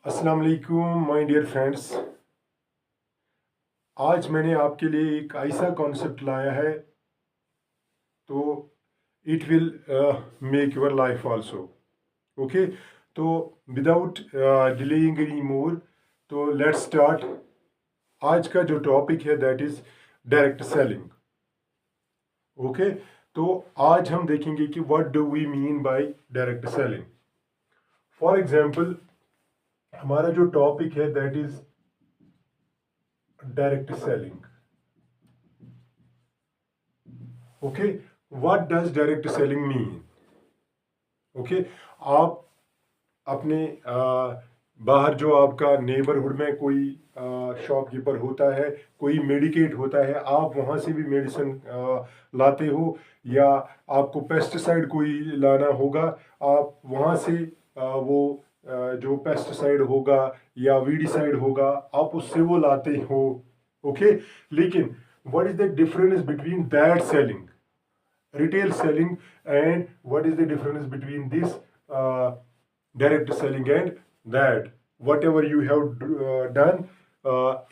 अस्सलाम वालेकुम my dear friends. आज मैंने आपके लिए एक ऐसा कॉन्सेप्ट लाया है तो it will make your life also. Okay, तो विदाउट डिलेइंग एनी मोर, तो लेट्स स्टार्ट। आज का जो टॉपिक है that is direct selling. Okay, तो आज हम देखेंगे कि what do we mean by direct selling. For example, हमारा जो टॉपिक है that is direct selling. Okay, what does direct selling mean? Okay, आप अपने बाहर जो आपका नेबरहुड में कोई शॉपकीपर होता है, कोई मेडिकेट होता है, आप वहाँ से भी मेडिसिन लाते हो, या आपको पेस्टिसाइड कोई लाना होगा, आप वहाँ से वो जो पेस्टिसाइड होगा या वीडिसाइड होगा, आप उससे वो लाते हो। ओके, लेकिन what is the difference between that selling, retail selling, and what is the difference between this direct selling and that? Whatever you have done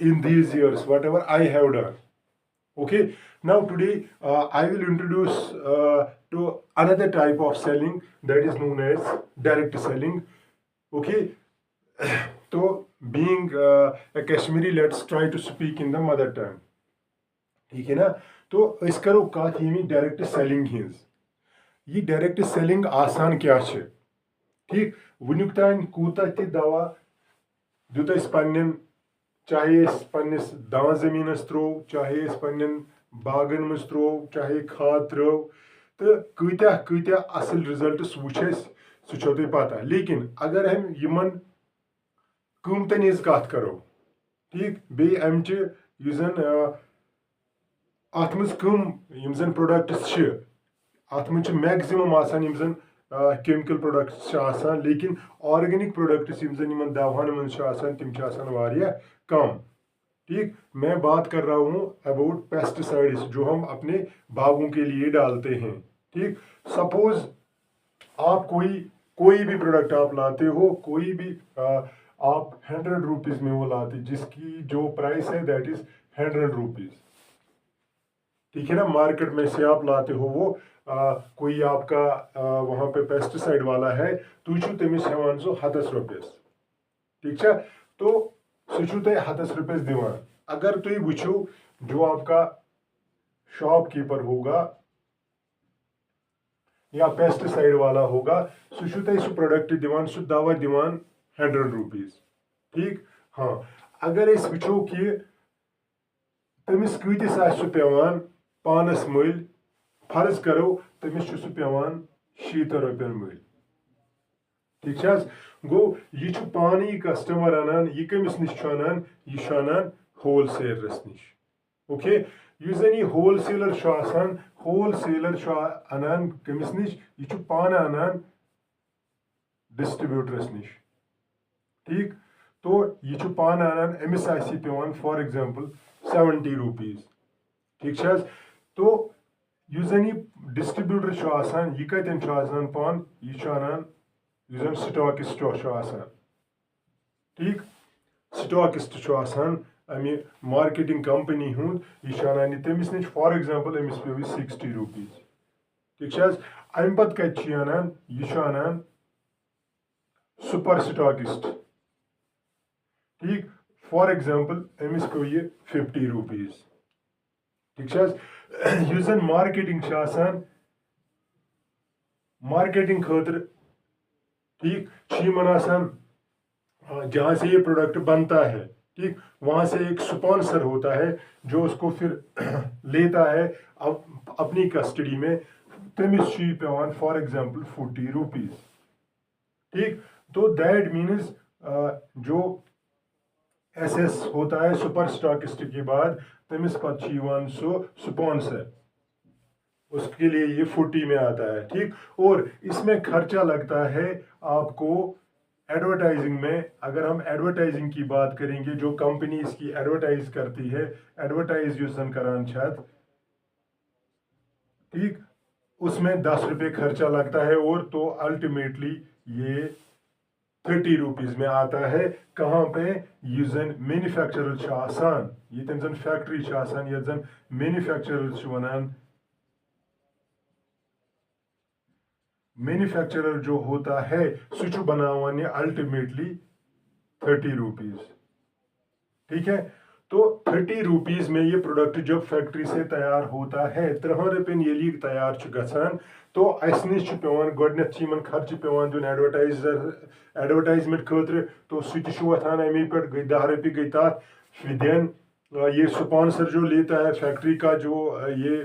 in these years, whatever I have done. Okay, now today I will introduce to another type of selling that is known as direct selling. Okay, so being a Kashmiri, let's try to speak in the mother tongue. ठीक है ना? तो अस करो कत ये direct selling hinge. ये direct selling आसान क्या छे? ठीक, वनुक तान कूता ति दवा दुत अस पन्नन, चाहे अस पन्निस दान जमीनस त्रो, चाहे अस पन्नन बागन मज त्रो, चाहे खाद त्रो, तो कत्या कत्या असल रिजल्ट्स वुच सह छो तुम पता। लेकिन अगर हम यमन कीमतन हज कत करो, ठीक, बे अमच युस जन अत मज कम यम जन प्रोडक्ट्स अत मज मैक्सिमम आसान यम जन केमिकल प्रोडक्ट्स आसान, लेकिन ऑर्गेनिक प्रोडक्ट्स यम जन यमन दवाहन मज आसान तिम आसान वारिया कम। ठीक, मैं बात कर रहा हूँ अबाउट पेस्टिसाइड्स जो हम अपने बागों के लिए डालते हैं। ठीक, सपोज आप कोई कोई भी प्रोडक्ट आप लाते हो, कोई भी आप 100 रुपीज़ में वो लाते, जिसकी जो प्राइस है दैट इज 100 रुपीज़। ठीक है ना? मार्केट में से आप लाते हो वो कोई आपका वहाँ पे पेस्टिसाइड वाला है, तुम तमिस हेवान सो 100 रुपीज़। ठीक है, तो सह 100 रुपीज़ दिवान। अगर तुम वुचो जो आपका शॉपकीपर होगा या पेस्टिसाइड वाला होगा, सह प्रोडक्ट दिवान, सह दवा दिवान 100 रुपीज़। ठीक, हाँ, अगर इस वुचो कि तमिस कतिस आसि पेवान पानस मल, फर्ज करो तमिस सह पेवान 70 रुपयन मल। ठीक है, गो यह पान ही कस्टमर अनान, यह कमिस निश अनान, यह अनान होल सेलरस निश। ओके, यह जन यह होल सेलर होल सेलर अनान कमिस निश, यह पान अनान डिस्ट्रीब्यूटरस निश। ठीक, तो यह पान अनान अमिस आसि पेवान फॉर एग्जांपल 70 रुपीज़। ठीक है, तो यह जन यह डिस्ट्रीब्यूटर आसान, यह कतन आसान पान, यह अनान यह जन स्टॉकिस्ट आसान। ठीक, स्टॉकिस्ट आसान अमि मार्केटिंग कंपनी हुंद, यह अनान तमिस निश फॉर एग्जांपल अमिस पे 60 रुपीज़। ठीक है, अम पत कत अनान, यह अनान सुपर स्टॉकिस्ट। ठीक, फॉर एग्जांपल अमिस पे यह 50 रुपीज़। ठीक है, यह जन मार्केटिंग आसान, मार्केटिंग खतर, ठीक, आसान जहाँ से ये प्रोडक्ट बनता है, ठीक, वहाँ से एक स्पॉन्सर होता है जो उसको फिर लेता है अपनी कस्टडी में, तमिस पेवान फॉर एग्जांपल 40 रुपीज़। ठीक, तो दैट मीन्स जो एसएस होता है सुपर स्टॉकिस्ट के बाद, तमिस पत सो स्पॉन्सर, उसके लिए ये 40 में आता है। ठीक, और इसमें खर्चा लगता है आपको एडवर्टाइजिंग में। अगर हम एडवर्टाइजिंग की बात करेंगे, जो कंपनी इसकी एडवर्टाइज करती है, एडवर्टाइज युस जन करान छत, ठीक, उसमें 10 रुपये खर्चा लगता है, और तो अल्टीमेटली ये ₹30 में आता है। कहाँ पे? ये जन मैन्युफैक्चरर आसान, ये जन फैक्ट्री आसान, ये जन मैन्युफैक्चरर वनान, मैन्युफैक्चरर जो होता है सु बनावान अल्टीमेटली ₹30। ठीक है, तो ₹30 में ये प्रोडक्ट जब फैक्ट्री से तैयार होता है, 30 ये तैयार गसान, तो अस नश पेवान गोडन खर्च पेवान दिन एडवर्टाइजमेंट खतर, तो सह वथान अमे पे गई ₹10 गई तथ देन ये स्पॉन्सर जो लेता है फैक्ट्री का, जो ये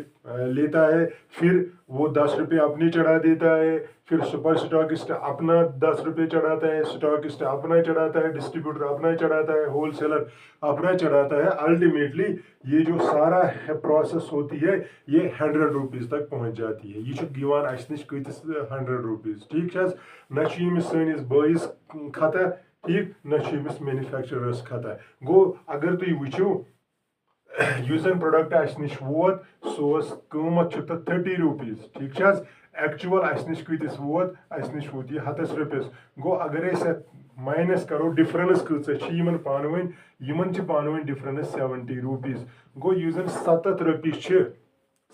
लेता है, फिर वो ₹10 अपने चढ़ा देता है, फिर सुपर स्टॉकिस्ट अपना ₹10 चढ़ाता है, स्टॉकिस्ट अपना चढ़ाता है, डिस्ट्रीब्यूटर अपना चढ़ाता है, होलसेलर अपना चढ़ाता है। अल्टीमेटली ये जो सारा प्रोसेस होती है ये ₹100 तक पहुंच जाती है। ये दिवान अस नश कतिस ₹100। ठीक है, न सैनिस बॉइस खता, ठीक, न मैन्युफैक्चरर्स खता। गो अगर तुम वो युस जन प्रोडक्ट अस नश वोत सोस कीमत ₹30। ठीक है, एक्चुअल अस नश कतिस वोत, अस नश वोत यह ₹100। गो अगर माइनस करो डिफरेंस कम पानवन, यमन पानवन डिफरेंस ₹70। गो युस जन ₹70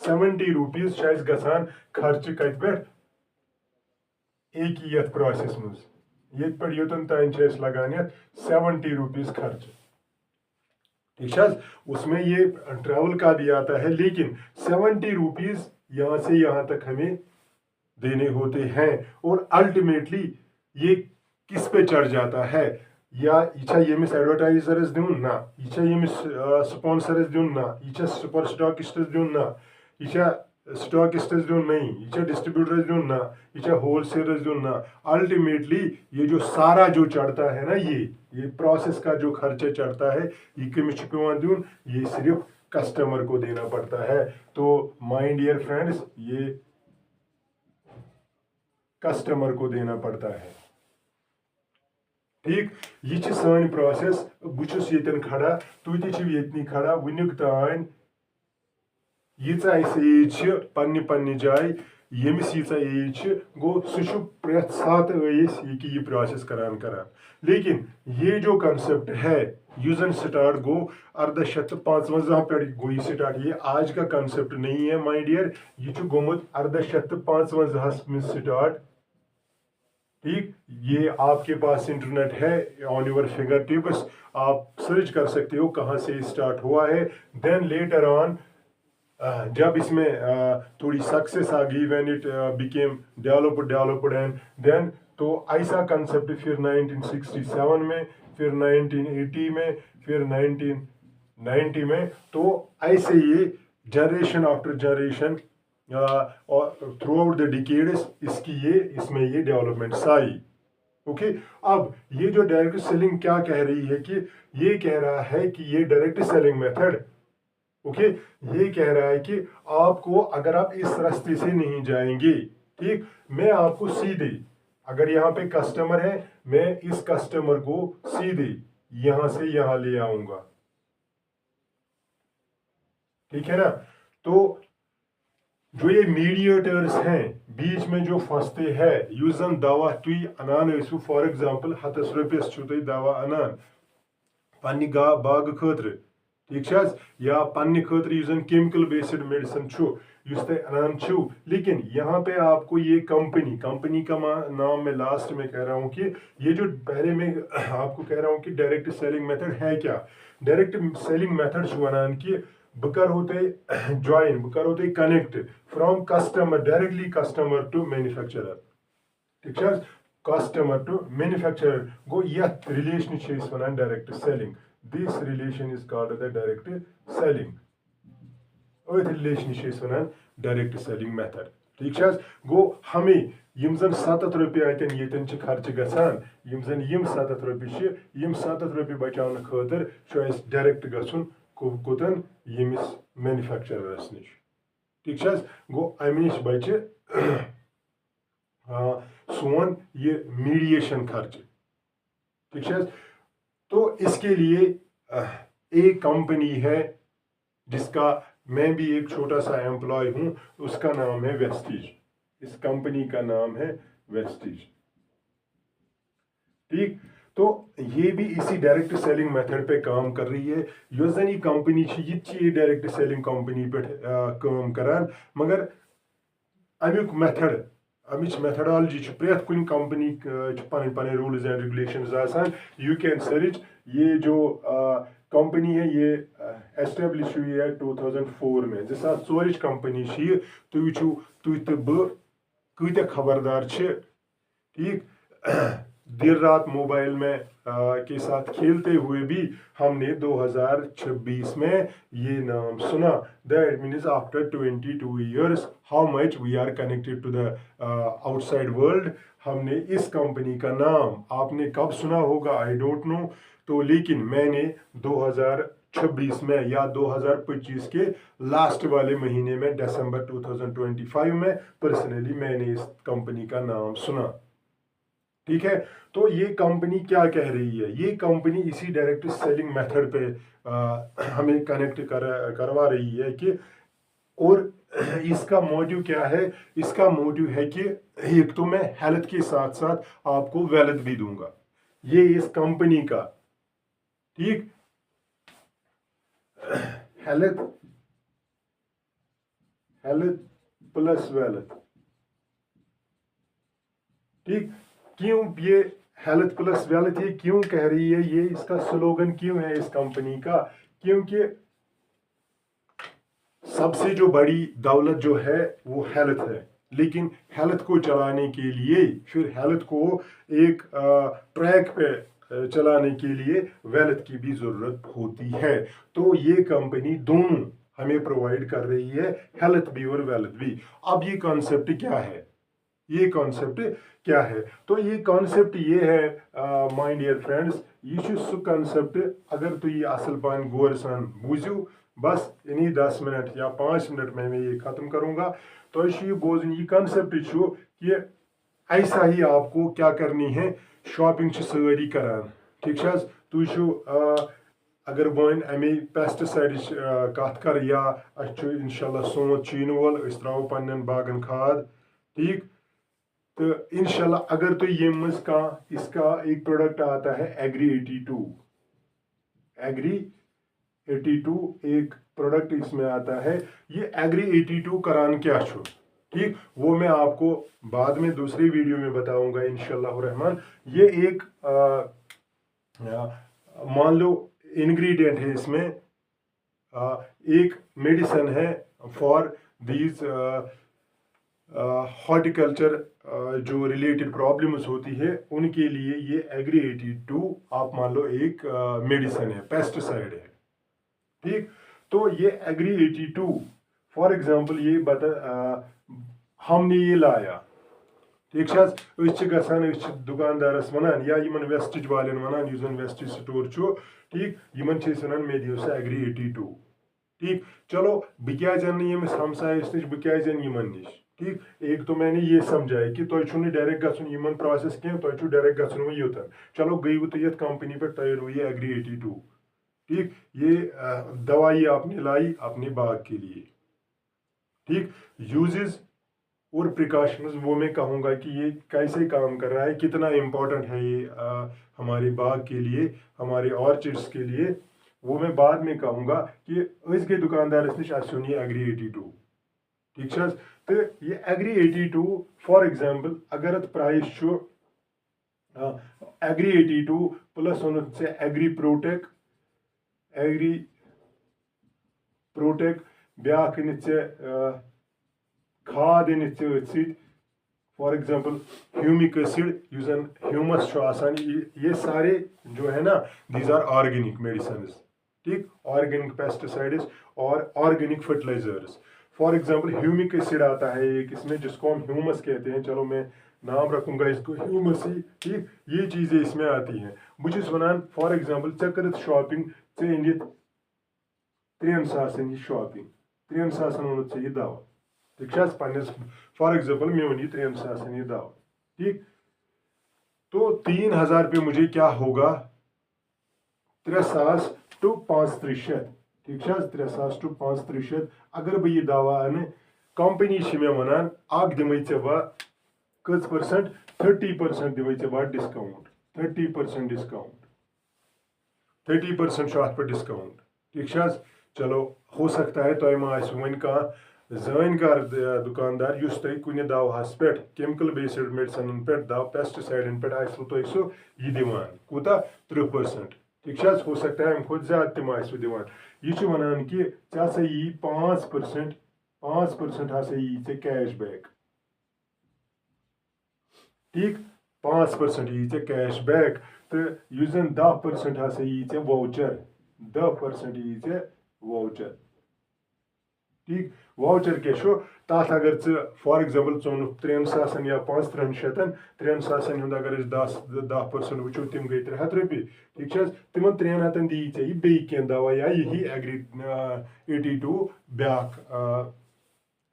₹70 गसान खर्च कत पे एक ही यथ प्रोसेस मज, ये पे योतन तान लगान ₹70 खर्च। ठीक है, उसमें ये ट्रैवल का भी आता है, लेकिन ₹70 यहाँ से यहाँ तक हमें देने होते हैं। और अल्टीमेटली ये किस पे चढ़ जाता है? या यह यमिस एडवर्टाइजरस दिन ना, यह यमिस स्पॉन्सरस दिन ना, यह सुपर स्टॉकिस्टस दिन ना, यह स्टॉकिस्टस दिन नहीं, यह डिस्ट्रीब्यूटर्स दिन ना, यह होलसेलर्स दिन ना। अल्टीमेटली ये जो सारा जो चढ़ता है ना, ये प्रोसेस का जो खर्चा चढ़ता है, ये कमिस पेवान दिन, ये सिर्फ कस्टमर को देना पड़ता है। तो माय डियर फ्रेंड्स, ये कस्टमर को देना पड़ता है। ठीक, ये सन प्रोसेस। बुस ये खड़ा, तुम ये खड़ा, वुनिक तान यीच एज पन्ने जाय, यमिस यीच एज गो सह प्रेथ सात ये प्रोसेस करान। लेकिन ये जो कंसेप्ट है, युस जन स्टार्ट गो 1855 पे गो ये स्टार्ट, ये आज का कंसेप्ट नहीं है माय डियर, ये गोमुत 1855 में स्टार्ट। ठीक, ये आपके पास इंटरनेट है ऑन योर फिंगर टिप्स, आप सर्च कर सकते हो कहाँ से स्टार्ट हुआ है। देन लेटर ऑन जब इसमें थोड़ी सक्सेस आ गई, when it became developed and then, तो ऐसा कंसेप्ट फिर 1967 में, फिर 1980 में, फिर 1990 में, तो ऐसे ये जनरेशन आफ्टर जनरेशन और थ्रू आउट द डिकेड्स इसमें ये डेवलपमेंट्स आई। ओके, अब ये जो डायरेक्ट सेलिंग क्या कह रही है कि ये कह रहा है कि ये डायरेक्ट सेलिंग मेथड, ओके, ये कह रहा है कि आपको, अगर आप इस रास्ते से नहीं जाएंगे, ठीक, मैं आपको सीधे, अगर यहाँ पे कस्टमर है, मैं इस कस्टमर को सीधे यहां से यहां ले आऊंगा। ठीक है ना? तो जो ये मीडिएटर्स हैं बीच में जो फंसते हैं, युस जन दवा तुई अनान ऐसु, फॉर एग्जांपल ₹100 छु तुई दवा अनान पन्नी बाग खतर, ठीक है, या पन्ने खतर युस जन केमिकल बेस्ड मेडिसिन छु युस तुई अनान छु, लेकिन यहाँ पे आपको ये कंपनी का नाम मैं लास्ट में कह रहा हूँ कि ये जो पहले मैं आपको कह रहा हूँ कि डायरेक्ट सेलिंग मेथड है क्या। डायरेक्ट सेलिंग मेथड छु वनान कि बह कर ज्वाइन, बह कर connect from customer, directly customer to manufacturer. ठीक है, कस्टमर टू मैन्युफैक्चरर गो यथ रिलेशन वन direct selling. This relation is called the direct selling. अथ रिलेशन वन डायरेक्ट सेलिंग मेथड। ठीक है, गो हमें यम जन ₹7 अतन ये खर्च गसान, यम जन यम ₹7 यम ₹7 बचाने खतर डायरेक्ट गन कोतन यमिस मैन्युफैक्चरर्स नश। ठीक है, गो अमे नश बचे सोन ये मीडिएशन खर्च। ठीक है, तो इसके लिए एक कंपनी है जिसका मैं भी एक छोटा सा एम्प्लॉय हूं, उसका नाम है वेस्टीज। इस कंपनी का नाम है वेस्टीज। ठीक। तो ये भी इसी डायरेक्ट सेलिंग मेथड पे काम कर रही है। युस जन ये कंपनी ये डायरेक्ट सेलिंग कंपनी पे काम करान, मगर अमुक मेथड अमिच मेथडोलॉजी प्रेथ कुन कंपनी पन पन रूल्स एंड रेगुलेशंस आसान। You can search. ये जो कंपनी है ये एस्टेब्लिश हुई है 2004 में। 2004 कंपनी तुम वो तुम तो बह कत खबरदार छ, ठीक। देर रात मोबाइल में के साथ खेलते हुए भी हमने 2026 में ये नाम सुना। That means after 22 years how much we are connected to the outside world. हमने इस कंपनी का नाम आपने कब सुना होगा आई डोंट नो, तो लेकिन मैंने 2026 में या 2025 के लास्ट वाले महीने में दिसंबर 2025 में पर्सनली मैंने इस कंपनी का नाम सुना, ठीक है। तो ये कंपनी क्या कह रही है, ये कंपनी इसी डायरेक्ट सेलिंग मेथड पे हमें कनेक्ट करवा रही है कि, और इसका मोटिव क्या है, इसका मोटिव है कि एक तो मैं हेल्थ के साथ साथ आपको वेल्थ भी दूंगा, ये इस कंपनी का, ठीक। हेल्थ हेल्थ प्लस वेल्थ, ठीक। क्यों ये हेल्थ प्लस वेल्थ ये क्यों कह रही है, ये इसका स्लोगन क्यों है इस कंपनी का, क्योंकि सबसे जो बड़ी दौलत जो है वो हेल्थ है, लेकिन हेल्थ को चलाने के लिए, फिर हेल्थ को एक ट्रैक पे चलाने के लिए वेल्थ की भी ज़रूरत होती है। तो ये कंपनी दोनों हमें प्रोवाइड कर रही है, हेल्थ भी और वेल्थ भी। अब ये कॉन्सेप्ट क्या है, ये कॉन्सेप्ट क्या है, तो ये कॉन्सेप्ट ये है माय डियर फ्रेंड्स, ये सु कॉन्सेप्ट अगर तुम ये असल पान गौर सान बूझो, बस इन्हीं 10 मिनट या 5 मिनट में मैं ये ख़त्म करूँगा। तो ये बोझन ये कॉन्सेप्ट कि ऐसा ही आपको क्या करनी है, शॉपिंग सारी करान, ठीक है। तुम अगर वन अमे पेस्टिसाइड कत कर, या इंशाल्लाह सोच चीन वोल त्रो पन्न बागन खाद, ठीक। तो इंशाल्लाह अगर तो ये मज का इसका एक प्रोडक्ट आता है एग्री 82 एक प्रोडक्ट इसमें आता है। ये एग्री 82 करान क्या छो, ठीक, वो मैं आपको बाद में दूसरी वीडियो में बताऊंगा इंशाल्लाह रहमान। ये एक मान लो इंग्रेडिएंट है इसमें, एक मेडिसिन है फॉर दीज हॉर्टिकल्चर जो रिलेटेड प्रॉब्लम्स होती है उनके लिए ये एग्री 82 आप मान लो एक मेडिसिन है, पेस्टिसाइड है, ठीक। तो ये एग्री 82 फॉर एग्जांपल ये हमने ये लाया, ठीक है। दुकानदारस वनान या इन वेस्टिज वाले वनान युस जन वेस्टिज स्टोर छो, ठीक, इन वन मे दियो सा एग्री 82, ठीक। चलो बह क्या यमिस हमसायस नश, बह क्या यमन नश, ठीक। एक तो मैंने ये समझाया कि तुम डायरेक्ट गन प्रोसेस कह, तुम डायरेक्ट गन योतन, चलो गई तो ये कंपनी पे तुम लो ये एग्री 82, ठीक। ये दवाई आपने लाई अपने बाग के लिए, ठीक। यूजेस और प्रिकॉशंस वो मैं कहूँगा कि ये कैसे काम कर रहा है, कितना इम्पोर्टेंट है ये हमारे बाग के लिए, हमारे ऑर्चिड्स के लिए, वो मैं बाद में कहूँगा कि इसके दुकानदार नश ये एग्री 82, ठीक है। तो ये एग्री 82 फॉर एग्जांपल अगर अत प्राइस एग्री 82 प्लस वन से एग्री प्रोटेक ब्या खाद फॉर एग्जांपल ह्यूमिक एसिड यूजन ह्यूमस आसान, ये सारे जो है ना दीज आर ऑर्गेनिक मेडिसिन, ठीक, ऑर्गेनिक पेस्टिसाइड्स और organic fertilisers. For example humic acid आता है एक इसमें, जिसको हम ह्यूमस कहते हैं, चलो मैं नाम रखूंगा इसको ह्यूमस ही, ठीक। ये चीज़ें इसमें आती हैं। बुझिस वनान फॉर एग्जांपल चे कर शॉपिंग चे इन 3 सासन यह शॉपिंग, 3 सासन वोन ये दवा, ठीक है। पन्नस फॉर एग्जांपल मे वन 3 सासन यह दवा, ठीक। तो 3000 पे मुझे क्या होगा, 3,000 to 3500, ठीक है। 3,000 to 3500 अगर बह यह दवा अन, कंपनी मे वनान अख दिमे चे बह कज परसेंट, 30% दिमे चे बह डिस्काउंट, 30% डिस्काउंट, 30% अत पे डिस्काउंट। ठीक है, चलो हो सकता है तुम वन कह जानकार दुकानदार युस तुम कुन दवाहस पे केमिकल बेस्ड मेडिसिन पे पेस्टिसाइडन पे तुम सह यह दिवान कूता 30%। ठीक है, हो सकता है अम खुद ज्यादा तम दिवान। यह वनान कि हसा यी 5%, 5% हसा यी ऐ कैश बैक। ठीक, 5% यी ऐ कैश बैक, तो यु जन 10% हसा यी ऐ वाउचर, 10% यी ऐ वाउचर। ठीक, वाउचर क्या तथ अगर फॉर एग्जाम्पल चोन 3,000 या 5,300, 3,000 हूं अगर 10% वो तम गई 300 रुपये। ठीक है, तिम 300 दी यह बे कह दवा या यही एग्री 82 ब्या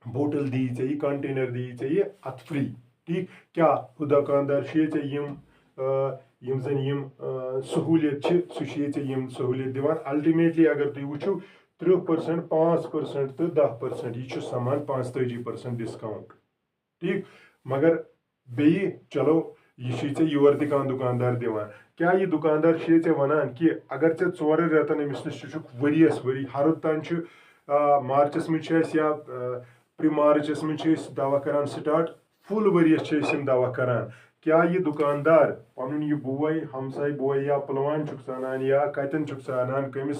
बोतल दी यह कंटेनर दी यह अत फ्री। ठीक, क्या दुकानदार यम जन यम सहूलियत सह सहूलियत दिवान। अल्टीमेटली अगर तुम वो 30%, 5% तो 10% यह समान 45% डिस्काउंट। ठीक, मगर बे चलो यह योर तह दुकानदार दिवान। क्या यह दुकानदार वनान कि अगर 4 रेतन अमिस नश वरियस वरी हर तान मार्चस मज या प्री मार्चस मज दवा करान स्टार्ट, फुल वरियस दवा करान। क्या यह दुकानदार पन यह बोय हमसाय बोय या पुलवान सानान या कतन सानान कमिस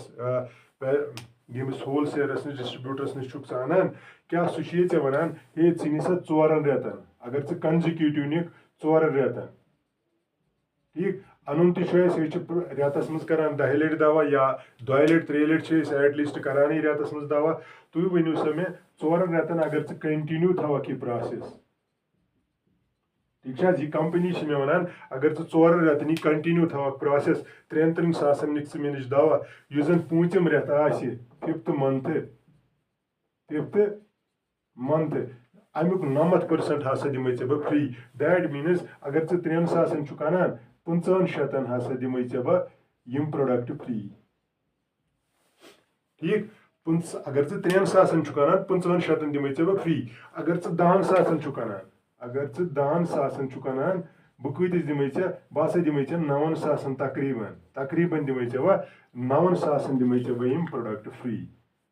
यमिस होल सेलरस नश डिस्ट्रीब्यूटरस नश सानान, क्या सह वनान हे नी सा 4 रेतन अगर कंजिक्यूटिव निक 4 रेतन। ठीक, अन रेतस मज करान 10 लट दवा या 2 लट 3 लट एटलीस्ट करान रेतस मज दवा। तुम वनु सा मे 4 रेतन अगर कंटिन्यू थवक यह प्रोसेस। ठीक है, यह कंपनी मे वनान अगर 4 रेतन कंटिन्यू थवक प्रोसेस 3-3 सासन निक मे नश दवा, यु जन 5th रेत आसि 5th मंथ अमुक 90% हसा दिमे बह फ्री। दैट मीन्स अगर 3,000 छु अनान 5,500 हसा दिमे बह यम प्रोडक्ट फ्री। ठीक, अगर 3,000 छु अनान 5,500 दिमे बह फ्री। अगर 10,000 छु अनान, अगर 10,000 छु अनान बह कतिस दिमे बह हसा दिमे 9,000 तकरीबन दिमे बह 9,000 दिमे बह यम प्रोडक्ट फ्री।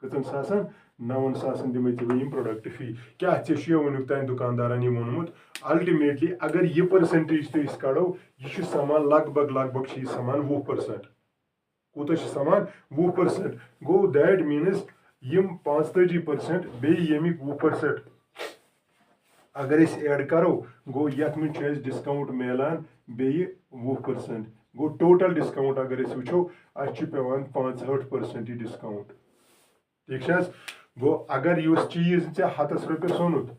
कतन सासन 9,000 दिमे बह यम प्रोडक्ट फ्री। क्या वनुक तान दुकानदारन यह वोनमुत। अल्टीमेटली अगर यह परसेंटेज तो कड़ो यह समान लगभग समान 20%। कूत समान 20%। गो दैट मीन्स यम 35% बे यमिक 20% अगर ऐड करो गो यथ में डिस्काउंट मिलान बे 20%। गो टोटल डिस्काउंट अगर वो अस पेवान 65% डिस्काउंट। ठीक है, गो अगर यह चीज 100 रुपये ओनुत,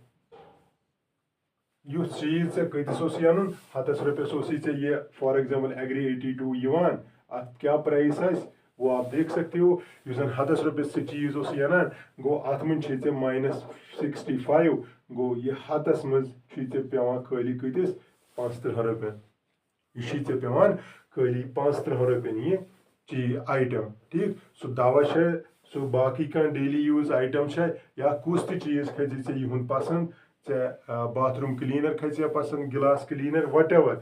यह चीज कतिस अन 100 रुपये ये फॉर एग्जाम्पल एग्री 82 यवान अत क्या प्राइस आस वो आप देख सकते हो। यु 100 रुपये से चीज अनान गो अत मन -65 गो यह 100 मज पेवान खाली कतिस 35 रुपये। यह पेवान खाली 35 रुपये यह चीज आइटम। ठीक, सो दवा सो बाकी कह डेली यूज आइटम या कुछ चीज खी यह पसंद बाथरूम क्लीनर खी पसंद गिलास क्लीनर वट एवर,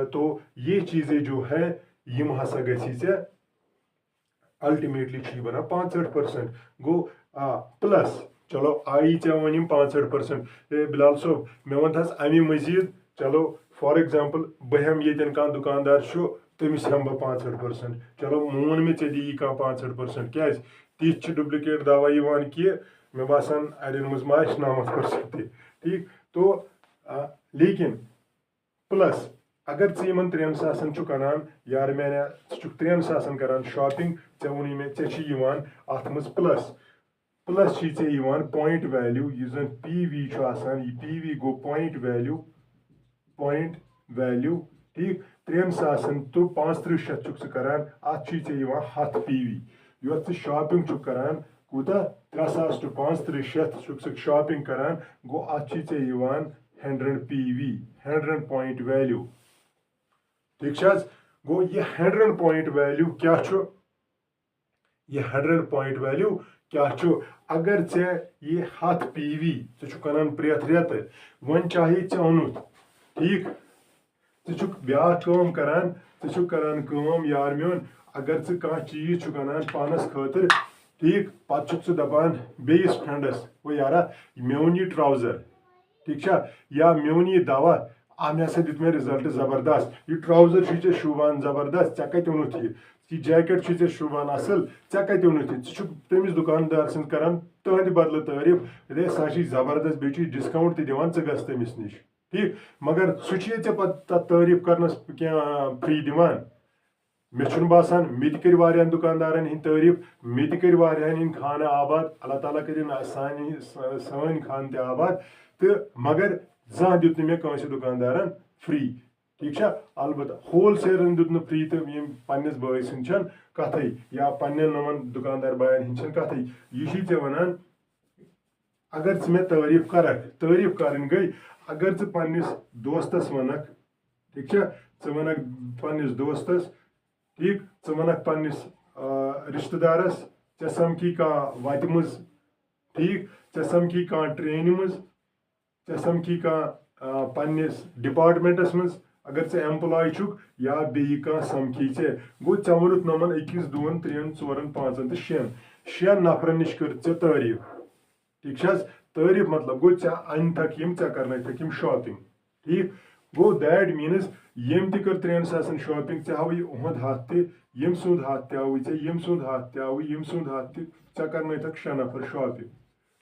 तो ये चीज़ें जो है यम हसा गे अल्टीमेटली बना 65%। गो प्लस चलो आई वन 65%। बिलाल सोब मे वन अमे मजीद चलो फॉर एग्जाम्पल बह हम ये दुकानदार तमिस हम बह 65%। चलो मोन मे दी यह 65% क्या तिथ डुप्लिकेट दवा कि मे बासान अड़न मज 90%। ठीक, तो लेकिन प्लस अगर इन 3,000 छु अनान यार मैंने 3,000 करान शॉपिंग वोन मे अत मज प्लस पॉइंट वैल्यू यह PV PV गो पॉइंट वैल्यू। ठीक, 3,000 तो 3500 करान अत 100 PV। यो शॉपिंग करान कूता 3,000 to 3500 शॉपिंग करान गो अत 100 PV 100 पॉइंट वैल्यू। ठीक, गो यह 100 पॉइंट वैल्यू क्या यह 100 पॉइंट वैल्यू क्या अगर यह 100 PV कनान प्रेथ रेत वन चाहे ओनुत। ठीक, ब्याह कम करान करान कम यार मेन अगर कह चीज अनान पानस खतर ठीक पे दपान बेस फ्रेंडस वो यारा मेन यह ट्राउजर ठीक या मेन यह दवा अमे हसा दित मे रिजल्ट जबरदस्त यह ट्राउजर चे शुबान जबरदस्त ऐ कत ओनुत यह जैकेट चे शुबान असल ऐ कत ओनुत यह तमिस दुकानदार सद करान तुहद बदल तारीफ रे सा जबरदस्त बे डिस्काउंट दिवान गस तमिस निश ठीक मगर सह पे तारीफ कर फ्री दिवान मे बासान मे कर दुकानदारन हिंद तारीफ मे कर खाना आबाद अल्लाह ताला कर सान खान ते आबाद तो मगर जहाँ दित मे दुकानदारन फ्री ठीक अलबत् होल सेलरन दित फ्री तो पन्निस बाई सद कथ या पन्न दुकानदार बायन हिंद कथ यह ऐ वन अगर मे तारीफ कर गई अगर पन्निस दोस्तस वनक ठीक वनक पन्निस दोस्तस ठीक वनक पन्निस रिश्तेदारस समखी कह वत मज ठीक समखी कह ट्रेन मज समखी कह पन्निस डिपार्टमेंटस मज अगर एम्प्लॉय छुक या बे कह समखी गो वोनुत नमन 1 2 3 4 5 तो 6 नफरन निश कर तारीफ ठीक तारीफ मतलब गो अन तक कर तक शॉपिंग ठीक गो दैट मीनस यम त कर 3 सासन शॉपिंग हावी उहद हाथ तम सुंद हाथ तव यम सुंद हाथ तव यम सुंद हाथ कर तक 6 नफर शॉपिंग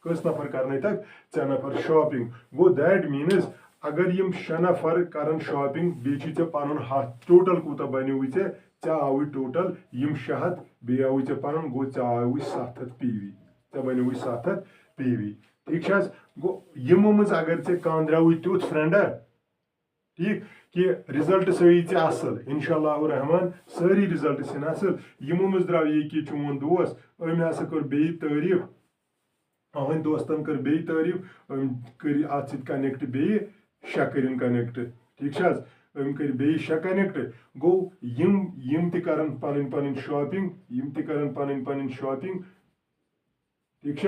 कस नफर कर तक 6 नफर शॉपिंग गो दैट मीनस अगर यम 6 नफर कर शॉपिंग बे पन हाथ टोटल कूत बनो आव टोटल यम 600 बे आव पन गो आव 700 पीवी बनो 700 पीवी ठीक गो यमो मज अगर कह द्राव तुथ फ्रेंड ठीक कि रिजल्ट सही असल इंशाअल्लाह रहमान सारी रिजल्ट सन असल यमो मज द्राव ये कि चोन दोस्त अम हसा कर बे तारीफ अहन दोस्तन कर बे तारीफ अम कर अत कनेक्ट बे 6 कर कनेक्ट ठीक अम कर बे 6 कनेक्ट गो यम त कर पन शॉपिंग यम त कर पन शॉपिंग ठीक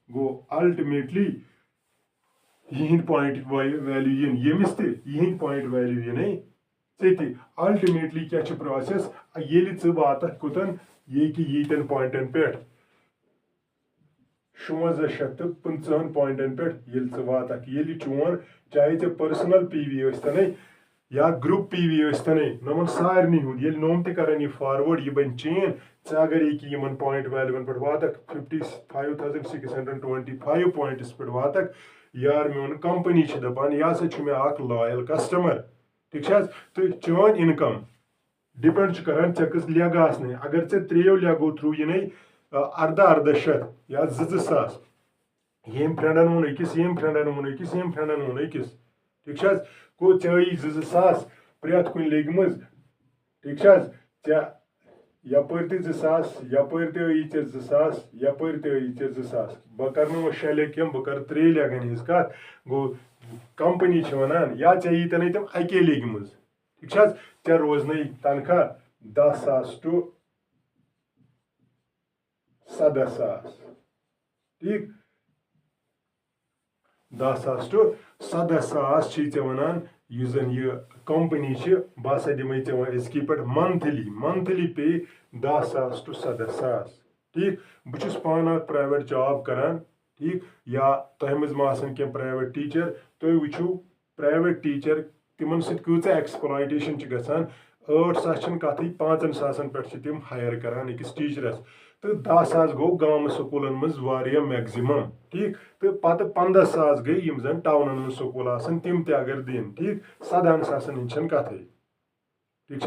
गो अल्टीमेटली यह पॉइंट वैल्यू यमिस तह पॉइंट वैल्यू ये अल्टीमेटली क्या प्रोसेस ये वात कुतन ये कि यीतन पॉइंटन पे 5750 पॉइंटन पे वात ये चोन चाहे ऐ पर्सनल पीवी तन या ग्रुप पीवी तन नमन सारे हुंद ये नोम तन यह फॉरवर्ड यह बन चेन अगर ये कि पॉइंट वैल्यून पे वात 55,625 पॉइंट्स पे वात यार मेन कंपनी दपान यह हसा मे लॉयल कस्टमर ठीक तो चोन इनकम डिपेंड कर कस लेग आसने अगर 3 लेगो थ्रू ये 1400 या 2000 यम फ्रेंडन वोन अकिस यम फ्रेंडन वोन अकिस यम फ्रेंडन वोन अकिस ठीक गो चे 2000 प्रेत कुन लेग मज ठीक यपर 2000 यपर 2000 यपर 2000 बह कर 6 लेग कम बह कर 3 लेगन हिज कत गो कंपनी वनान या ये तन तम अके लेग मज ठीक रोजन तनख्वाह 10,000 टू 17,000 ठीक 10,000 टू 17,000 वनान जन यह कंपनी बह हसा दिमे इसकी पे मंथली पे 10,000 टू 17,000 ठीक बहुस पान प्राइवेट जॉब करान ठीक या तह मज कह प्राइवेट टीचर तुम वो प्राइवेट टीचर तिमन सत एक्सप्लॉयटेशन गसान 8,000 कथ 5,000 पे तम हायर करान अकिस टीचरस तो 10,000 गो गाम स्कूलन मज मैक्सिमम ठीक तो पत 15,000 गई यम जन टाउन मज स्कूल तम अगर दिन ठीक 17,000 कथ ठीक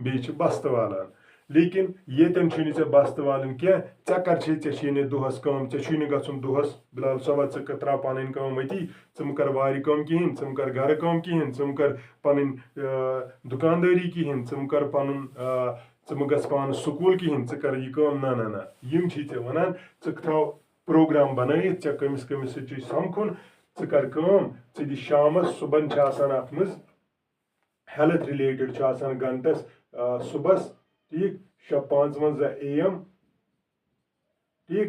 बे बस्त वालान लेकिन येतन चे बस्त वालन क्या कर दोहस कम गन दोहस बिलाल सोबा त्रा पन कम अति कर वार कम कहें कर घर कम कहें कर पन दुकानदारी कहें कर पन गस पान स्कूल कहें कर यह कम ना यम वन थो प्रोग्राम बन कमिस कमिस समखुन कर दि शाम सुबह अत मज हेल्थ रिलेटेड घंटस सुबह ठीक 5:55 AM ठीक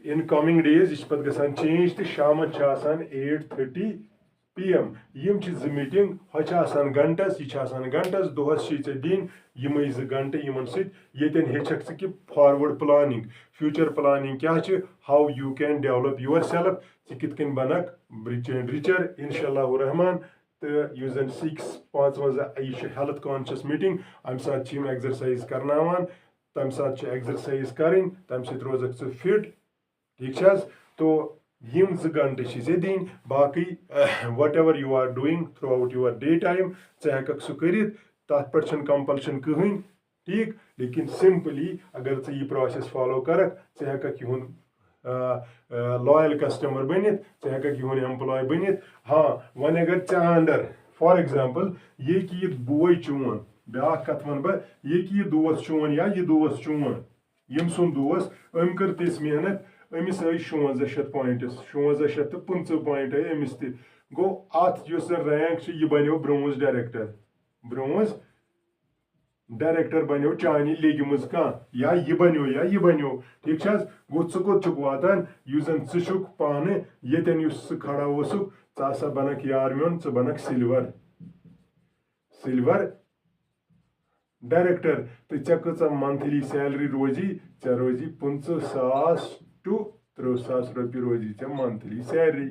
इन कमिंग डेज यह पे चेंज तो शाम 8:30 PM यम ज मीटिंग हो घंटस यह घंटस दोहस दिन यम 2 घंटे यमन सतन हेचक कि फॉरवर्ड प्लानिंग फ्यूचर प्लानिंग क्या how you can develop your self कित कन बनक रिच एंड रिचर इंशाल्लाह रहमान तो यह जन 6-5 यह हेल्थ कॉन्शियस मीटिंग अम सात एक्सरसाइज करनावान तम सात एक्सरसाइज करें तम सत रोजक फिट ठीक तो यम 2 घंटे दिन बाकी whatever you are doing throughout your day time हेक सह कर तथ पे कंपल्शन कहें ठीक लेकिन सिंपली अगर यह प्रोसेस फॉलो कर हेक लॉयल कस्टमर बनित हेक एम्प्लॉय बनित हाँ वन अगर अंदर फॉर एग्जांपल ये कि यह बोय चोन ब्या कत वन बह ये कि यह दोस्त चोन या यह दोस्त चोन यम सुन दोस्त अम कर तिस मेहनत अमिस आई 56 पॉइंट्स 56 तो 50 पॉइंट आई अमिस त गो अत रैंक यह बनो ब्रोंज डायरेक्टर बनो चानी लेग मज कह यह बनो ठीक गो कोत वातान यह जन षुक पान ये खड़ा हसा बनक यार मोन बनक सिल्वर डायरेक्टर तो कह मंथली सैलरी रोजी रोजी 50,000 to 30,000 रुपये रोजी मंथली सैलरी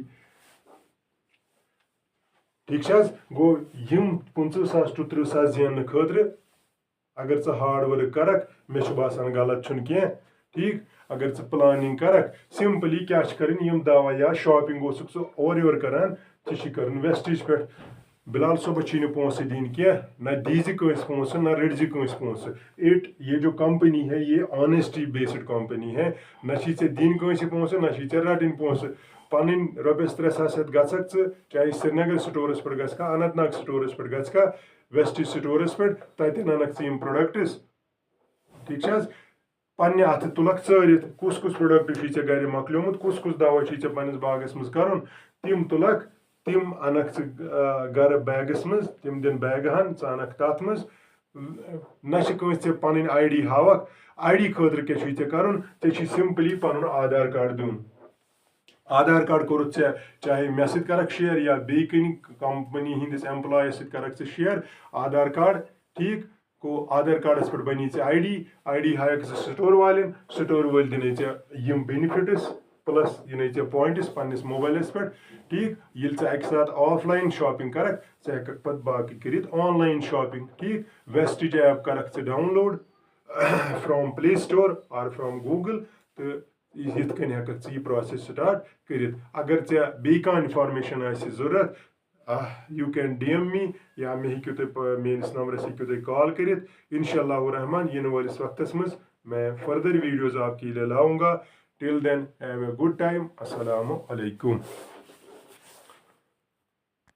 ठीक गो यम 50,000 to 30,000 जेन खतर अगर हार्ड वर्क करक मे बासान गलत कह ठीक अगर प्लानिंग करक सिंपली क्या कर दवा या शॉपिंग और योर करान कर वेस्टिज पे बिलाल सोबत पोसे दिन कह ना दीज पोस ना रटज पोस ये जो कंपनी है ये ऑनेस्टी बेस्ड कंपनी है ना दिन पोस ना रटन पोस पन रॉपियस 3,000 गक चाहे श्रीनगर स्टोरस पे गख अनंतनाग स्टोरस पे गख वेस्टिज स्टोरस पे तन अनक प्रोडक्ट्स ठीक पन्ने अथ तुलक चरित कुस प्रोडक्ट गर मकलोमुत कुस दवा पे बागस मज कर तिम तुलक तिम अनक गर बैगस मज तिम दिन बैग हन अनक तथ मज ना पन ID हावक ID खतर क्या कर सिंपली पन आधार कार्ड दुन आधार कार्ड कोर चाहे मे सत करक शेयर या बे कंपनी हंदिस एम्प्लॉय सत करक शेयर आधार कार्ड ठीक को आधार कार्डस पे बनी ID हायक स्टोर वालन स्टोर वाल दिन यम बेनिफिट्स प्लस ये पॉइंट्स पन्निस मोबाइलस पे ठीक ये एक साथ ऑफलाइन शॉपिंग करक हेक पे बाकी कर ऑनलाइन शॉपिंग ठीक वेस्टिज ऐप करक डाउनलोड फ्रॉम प्ले स्टोर और फ्रॉम गूगल तो यथ कन हेक यह प्रोसेस स्टार्ट कर अगर बे इंफॉर्मेशन जरूरत यू कैन DM मी या मे हेक्यू मेस नंबरस हेक्यू कॉल कर इंशाल्लाह रहमान इन वालिस वक्तस मज मैं फर्दर वीडियोज़ आपके लिए लाऊंगा till then have a good time अस्सलामु अलैकुम।